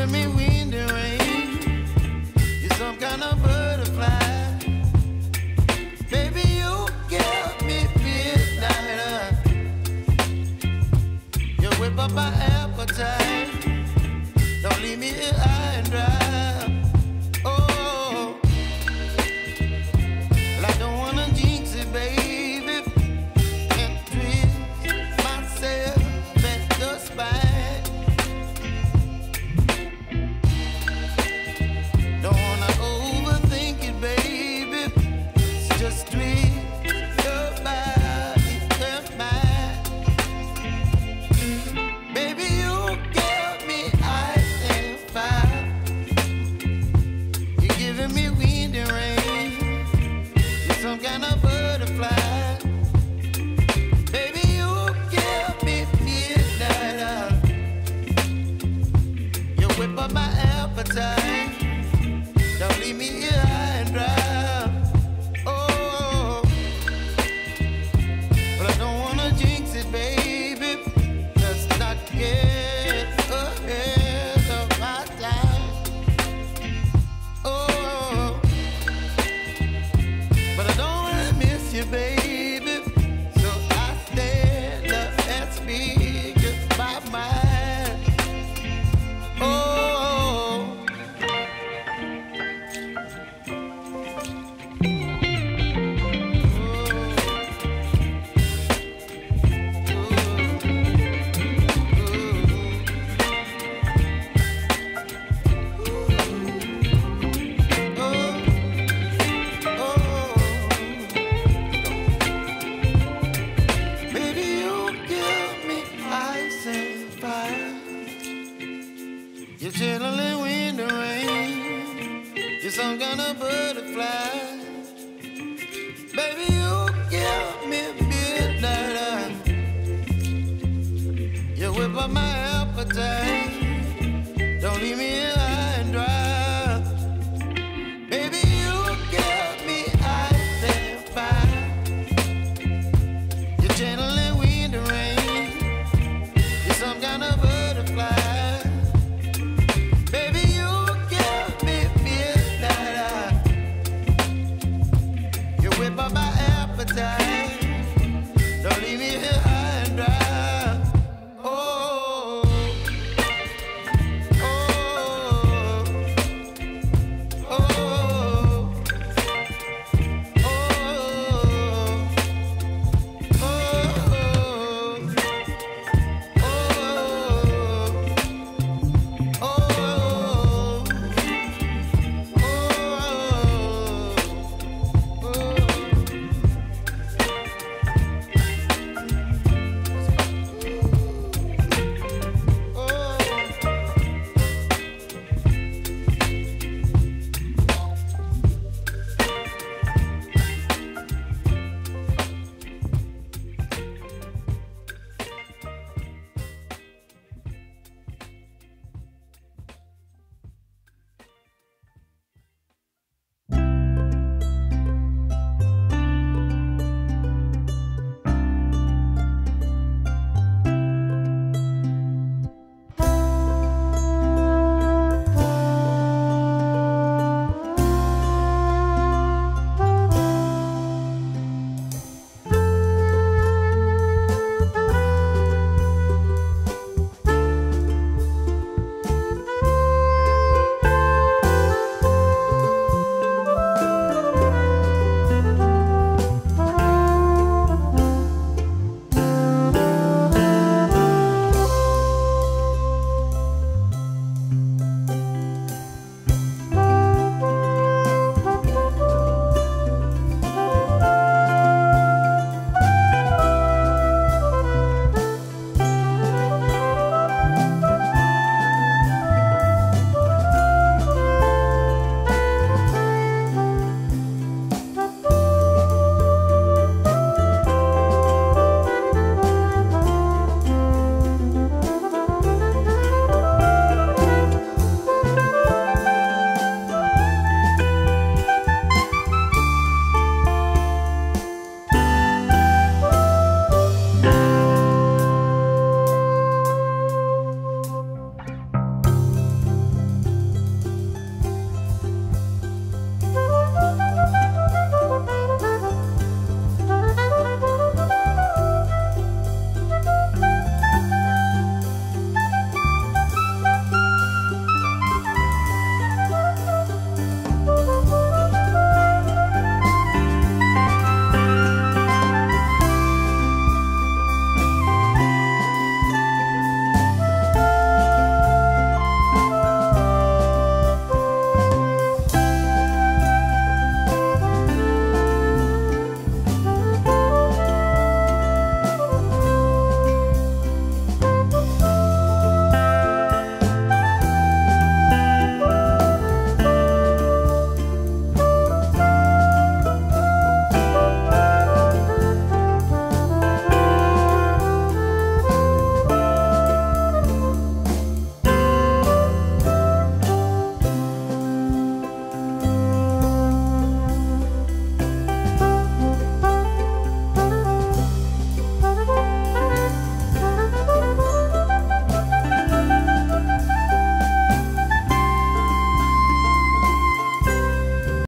giving me wind and rain. You're some kind of butterfly. Baby, you give me midnight. You whip up my appetite. Don't leave me here high and dry. Oh, well, I don't wanna jinx it, baby, and twist myself at the spine. Don't wanna overthink it, baby. It's just twist your body and mine. Baby, you give me ice and fire. You're giving me wind and rain. You're some kind of butterfly. Baby, you give me midnight. You whip up my appetite. Don't leave me here high and dry. Oh, but I don't wanna jinx it, baby. Let's not get ahead of my time. Oh, but I don't wanna miss you, baby. So I stand up and speak just my mind. Oh. Baby, you give me ice and fire. You're chilling wind and rain. You're some kind of butterfly. Baby, you give me midnight. You whip up my appetite. Don't leave me